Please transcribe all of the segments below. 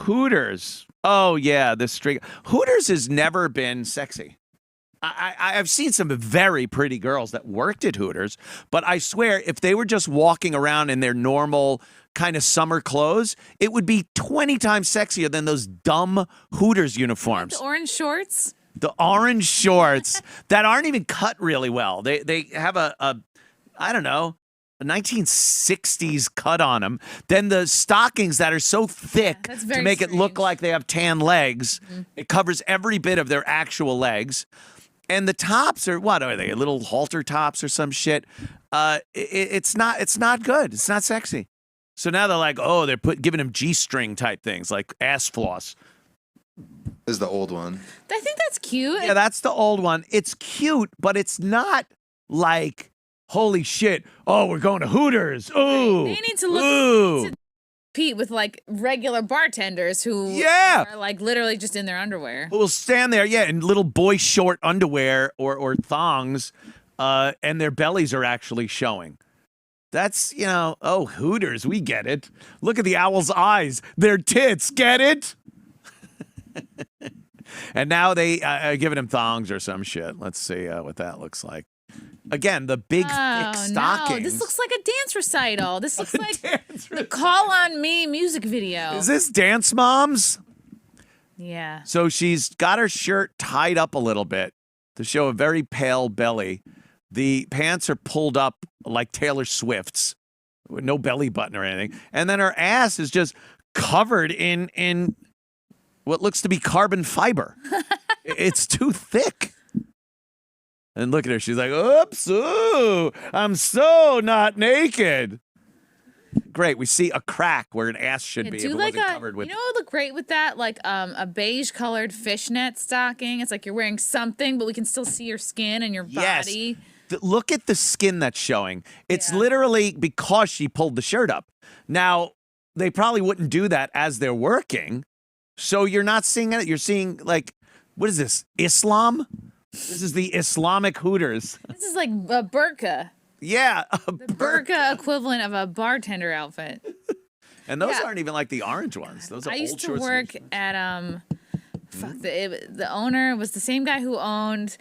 Hooters. Oh, yeah, this string. Hooters has never been sexy. I've seen some very pretty girls that worked at Hooters, but I swear if they were just walking around in their normal kind of summer clothes, it would be 20 times sexier than those dumb Hooters uniforms. The orange shorts? The orange shorts that aren't even cut really well. They have a I don't know, a 1960s cut on them. Then the stockings that are so thick to make it look like they have tan legs. Mm-hmm. It covers every bit of their actual legs. And the tops are, what are they? Little halter tops or some shit. It's not good. It's not sexy. So now they're like, oh, they're giving them G-string type things like ass floss. This is the old one. I think that's cute. Yeah, that's the old one. It's cute, but it's not like, holy shit, oh, we're going to Hooters. Ooh. They need to look compete with like regular bartenders who are like literally just in their underwear. Who will stand there, in little boy short underwear or thongs, and their bellies are actually showing. That's, Hooters, we get it. Look at the owl's eyes. Their tits, get it? And now they are giving him thongs or some shit. Let's see what that looks like. Again, the big, thick stockings. No. This looks like a dance recital. This looks like the Call on Me music video. Is this Dance Moms? Yeah. So she's got her shirt tied up a little bit to show a very pale belly. The pants are pulled up like Taylor Swift's, with no belly button or anything. And then her ass is just covered in what looks to be carbon fiber. It's too thick. And look at her. She's like, oops, ooh, I'm so not naked. Great. We see a crack where an ass should be if it wasn't covered with. You know what would look great with that? Like a beige colored fishnet stocking. It's like you're wearing something, but we can still see your skin and your body. Look at the skin that's showing. It's literally because she pulled the shirt up. Now, they probably wouldn't do that as they're working. So you're not seeing it. You're seeing, like, what is this? Islam? This is the Islamic Hooters. This is like a burqa. Yeah. The burqa equivalent of a bartender outfit. And those aren't even like the orange ones. Those are old shorts. I used to work at, the owner was the same guy who owned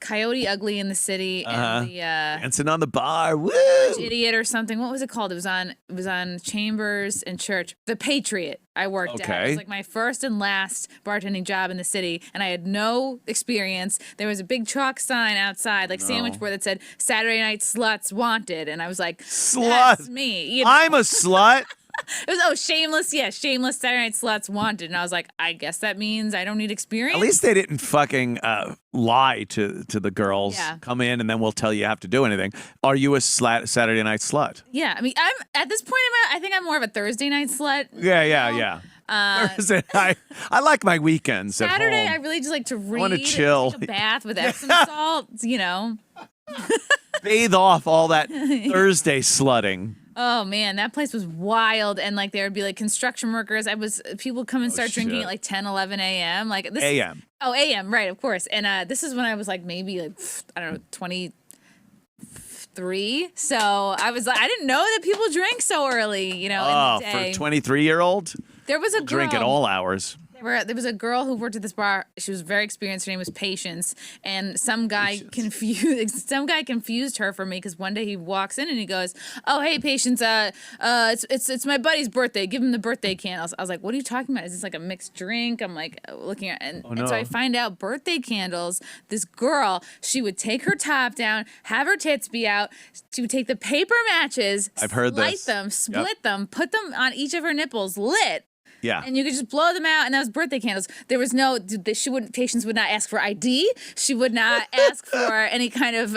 Coyote Ugly in the City and the Dancing on the Bar. Woo! Idiot or something. What was it called? It was on Chambers and Church. The Patriot. I worked at. It was like my first and last bartending job in the city, and I had no experience. There was a big chalk sign outside, like sandwich board that said "Saturday Night Sluts Wanted," and I was like, "Slut, that's me." I'm a slut. It was shameless Saturday Night Sluts Wanted, and I was like, I guess that means I don't need experience. At least they didn't fucking lie to the girls. Yeah. Come in and then we'll tell you have to do anything. Are you a Saturday night slut? Yeah, I mean, I'm at this point I think I'm more of a Thursday night slut. Yeah. Thursday night. I like my weekends. Saturday, at home. I really just like to read. I want to chill. Take a bath with Epsom salts. Bathe off all that Thursday slutting. Oh man, that place was wild, and like there would be like construction workers. People come and start drinking at like 10, 11 a.m. Like this a.m. Oh, a.m. Right, of course. And this is when I was like maybe like I don't know 23. So I was like I didn't know that people drink so early. In the day. For a 23-year-old, there was a girl drink at all hours. There was a girl who worked at this bar. She was very experienced. Her name was Patience, and some guy confused her for me because one day he walks in and he goes, "Oh, hey, Patience, it's my buddy's birthday. Give him the birthday candles." I was like, "What are you talking about? Is this like a mixed drink?" I'm like looking at, and so I find out birthday candles. This girl, she would take her top down, have her tits be out. She would take the paper matches, light them, split them, put them on each of her nipples, lit. Yeah. And you could just blow them out, and that was birthday candles. There was Patience would not ask for ID. She would not ask for any kind of,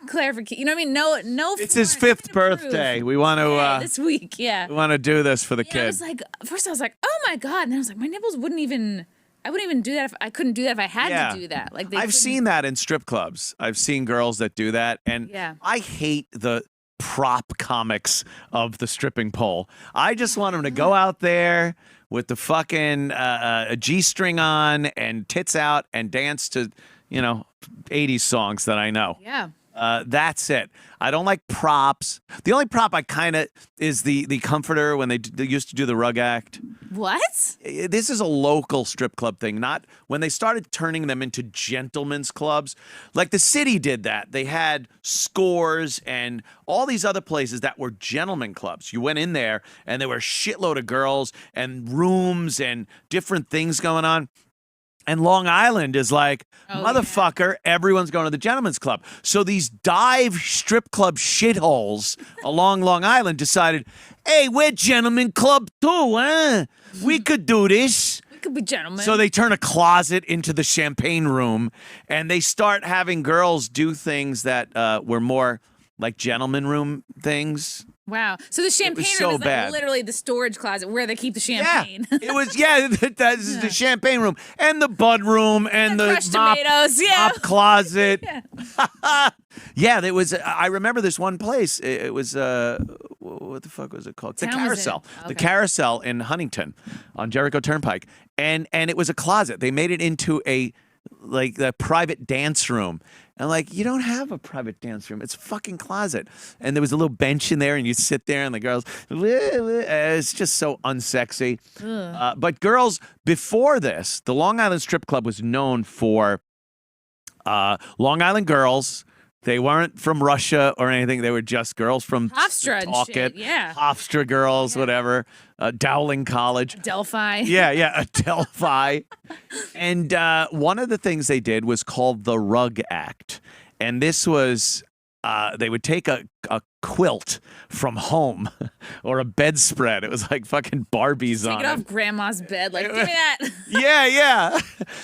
clarification. You know what I mean? No. It's his 5th birthday. We want to, this week, we want to do this for the kid. I was like, first I was like, oh my God. And then I was like, my nipples I wouldn't even do that I couldn't do that if I had to do that. Like I've seen that in strip clubs. I've seen girls that do that, and I hate the prop comics of the stripping pole. I just want them to go out there with the fucking a G-string on and tits out and dance to, 80s songs that I know. Yeah. That's it. I don't like props. The only prop I kind of is the comforter when they used to do the rug act. What? This is a local strip club thing, not when they started turning them into gentlemen's clubs. Like the city did that. They had Scores and all these other places that were gentlemen clubs. You went in there and there were a shitload of girls and rooms and different things going on. And Long Island is like, motherfucker, everyone's going to the gentleman's club. So these dive strip club shitholes along Long Island decided, hey, we're gentleman club too, huh? We could do this. We could be gentlemen. So they turn a closet into the champagne room, and they start having girls do things that were more like gentleman room things. Wow. So the champagne so room is like bad. literally the storage closet where they keep the champagne. Yeah, it was. Yeah, that's the champagne room and the bud room and the crushed tomatoes. Yeah. mop closet. Yeah, there was. I remember this one place. It was. What the fuck was it called? The Carousel. Okay. The Carousel in Huntington, on Jericho Turnpike, and it was a closet. They made it into a private dance room. And like, you don't have a private dance room. It's a fucking closet. And there was a little bench in there, and you sit there, and the girls, it's just so unsexy. But girls, before this, the Long Island Strip Club was known for Long Island girls. They weren't from Russia or anything. They were just girls from Hofstra and shit, yeah. Hofstra girls, whatever. Dowling College. Delphi. Yeah, Delphi. And one of the things they did was called the Rug Act. And this was, they would take a quilt from home or a bedspread. It was like fucking Barbies on it. Take it off grandma's bed. Like, give me that. Yeah.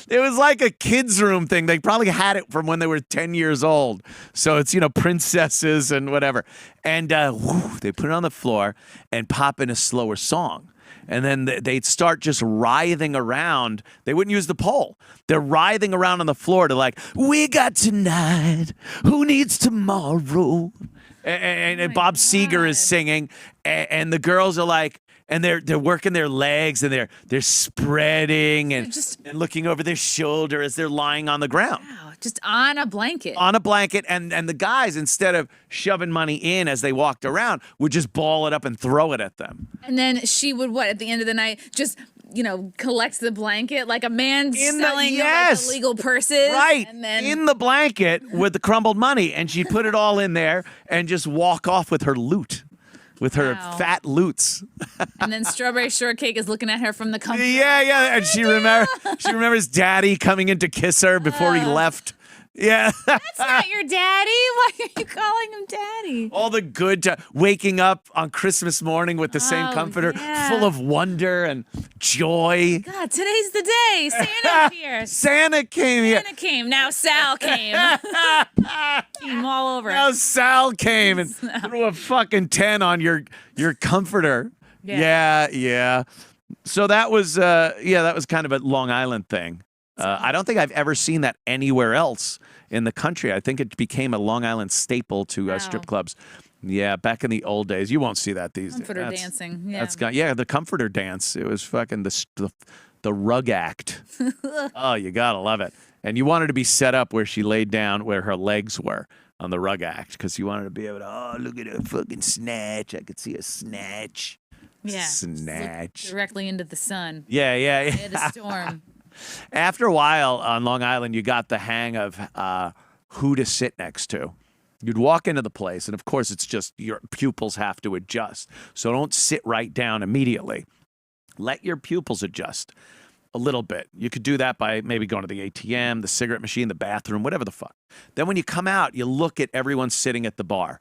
It was like a kid's room thing. They probably had it from when they were 10 years old. So it's, princesses and whatever. And they put it on the floor and pop in a slower song. And then they'd start just writhing around. They wouldn't use the pole. They're writhing around on the floor to like, we got tonight. Who needs tomorrow? And Bob Seger is singing. And the girls are like, and they're working their legs and they're spreading and looking over their shoulder as they're lying on the ground. Wow, just on a blanket. On a blanket, and the guys, instead of shoving money in as they walked around, would just ball it up and throw it at them. And then she would, at the end of the night, just, collect the blanket like a man selling like, illegal purses. Right, and then in the blanket with the crumbled money, and she'd put it all in there and just walk off with her loot. With her fat loots. And then Strawberry Shortcake is looking at her from the comfort. Yeah. And she remembers Daddy coming in to kiss her before he left. Yeah. That's not your daddy. Why are you calling him daddy? All the good waking up on Christmas morning with the same comforter, full of wonder and joy. God, today's the day. Santa's here. Santa came here. Santa came. Now Sal came. Came all over. Now Sal came and threw a fucking 10 on your comforter. Yeah. So that was kind of a Long Island thing. I don't think I've ever seen that anywhere else in the country. I think it became a Long Island staple to strip clubs. Yeah, back in the old days. You won't see that these days. Comforter dancing. The comforter dance. It was fucking the rug act. Oh, you gotta love it. And you wanted to be set up where she laid down, where her legs were on the rug act, because you wanted to be able to, look at her fucking snatch. I could see a snatch. Yeah. Snatch. Directly into the sun. Yeah. Hit a storm. After a while on Long Island, you got the hang of who to sit next to. You'd walk into the place, and of course, it's just your pupils have to adjust. So don't sit right down immediately. Let your pupils adjust a little bit. You could do that by maybe going to the ATM, the cigarette machine, the bathroom, whatever the fuck. Then when you come out, you look at everyone sitting at the bar,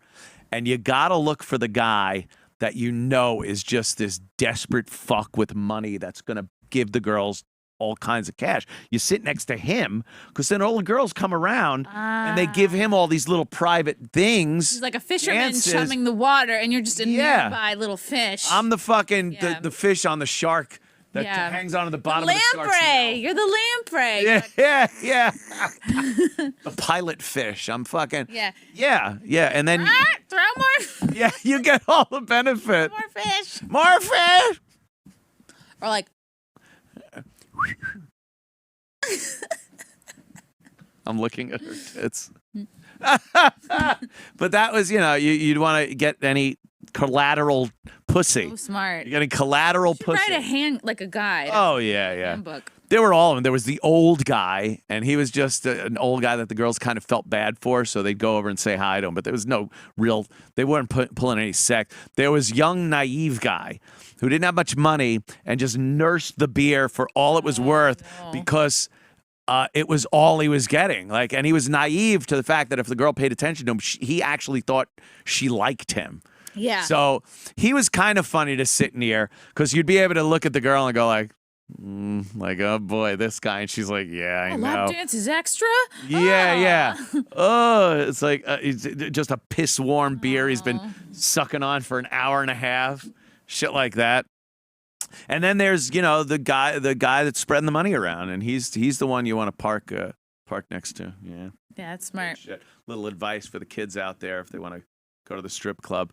and you got to look for the guy that you know is just this desperate fuck with money that's going to give the girls all kinds of cash. You sit next to him, because then all the girls come around and they give him all these little private things. He's like a fisherman chumming the water, and you're just a nearby little fish. I'm the fucking the fish on the shark that hangs onto the bottom of the shark's mouth. You're the lamprey. Yeah. The pilot fish. I'm fucking yeah. And then throw more. Yeah, you get all the benefit. More fish. Or like. I'm looking at her tits. But that was, you'd want to get any collateral pussy. So smart. You're getting collateral You should pussy. write like a guide. Oh, yeah. Handbook. There were all of them. There was the old guy, and he was just an old guy that the girls kind of felt bad for, so they'd go over and say hi to him. But there was no real, they weren't pulling any sex. There was young, naive guy who didn't have much money and just nursed the beer for all it was worth because it was all he was getting. And he was naive to the fact that if the girl paid attention to him, he actually thought she liked him. Yeah. So he was kind of funny to sit near because you'd be able to look at the girl and go oh boy, this guy, and she's like, yeah, I know. Lap dance is extra. Yeah. Oh, it's like it's just a piss warm beer he's been sucking on for an hour and a half, shit like that. And then there's the guy that's spreading the money around, and he's the one you want to park next to. Yeah, that's smart. Shit. Little advice for the kids out there if they want to go to the strip club.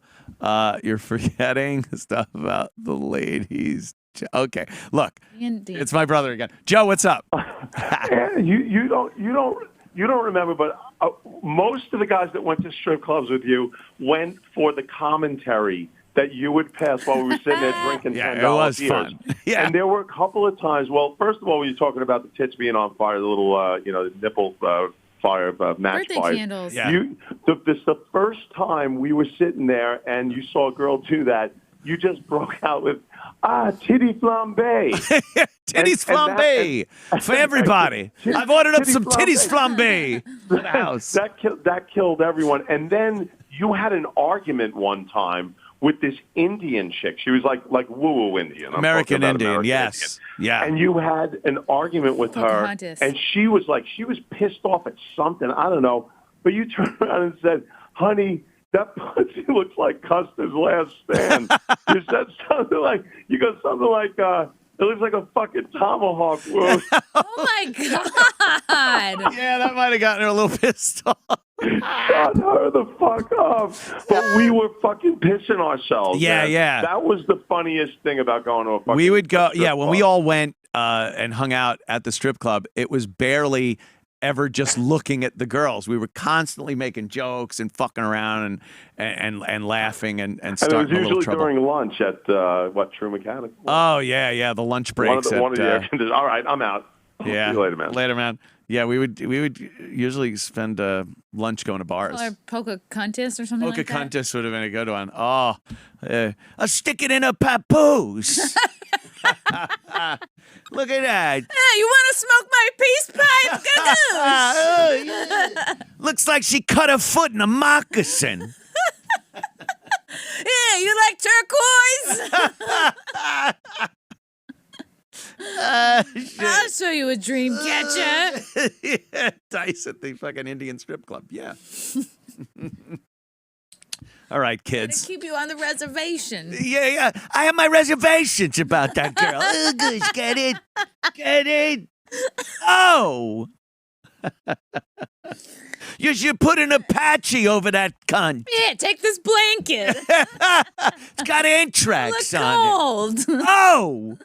You're forgetting stuff about the ladies. Okay, look, it's my brother again. Joe, what's up? You don't remember, but most of the guys that went to strip clubs with you went for the commentary that you would pass while we were sitting there drinking $10 Yeah, it was beers. fun. Yeah, and there were a couple of times. Well, first of all, when you're talking about the tits being on fire, the little the nipple fire match Birthday fires. candles. Yeah. This the first time we were sitting there and you saw a girl do that. You just broke out with titty flambe. titties flambe for everybody. I've ordered up some titties flambe for the house. That killed everyone. And then you had an argument one time with this Indian chick. She was like woo-woo Indian. American Indian, American yes. Indian. Yeah. And you had an argument with her, and she was pissed off at something. I don't know. But you turned around and said, honey, that pussy looks like Custer's last stand. You said something like, it looks like a fucking tomahawk wound. Oh, my God. Yeah, that might have gotten her a little pissed off. Shut her the fuck up. But we were fucking pissing ourselves. Yeah, man. yeah. That was the funniest thing about going to a fucking We would go, strip when club. we all went and hung out at the strip club, it was barely ever just looking at the girls. We were constantly making jokes and fucking around and laughing and starting a little And it was usually trouble. during lunch at, True Mechanic? Oh, yeah, the lunch breaks. One of the air conditioners. All right, I'm out. Yeah. See you later, man. Later, man. Yeah, we would usually spend lunch going to bars. Or Pocahontas or something like that. Pocahontas would have been a good one. Oh, I'll stick it in a papoose. Look at that. Hey, you want to smoke my peace pipe? Oh, yeah. Looks like she cut her foot in a moccasin. Yeah, you like turquoise? I'll show you a dream catcher. Yeah, dice at the fucking Indian strip club. Yeah. All right, kids. To keep you on the reservation. Yeah. I have my reservations about that girl. Oh, gosh, get it? Get it? Oh. You should put an Apache over that cunt. Yeah, take this blanket. It's got anthrax Look on cold. it. Oh.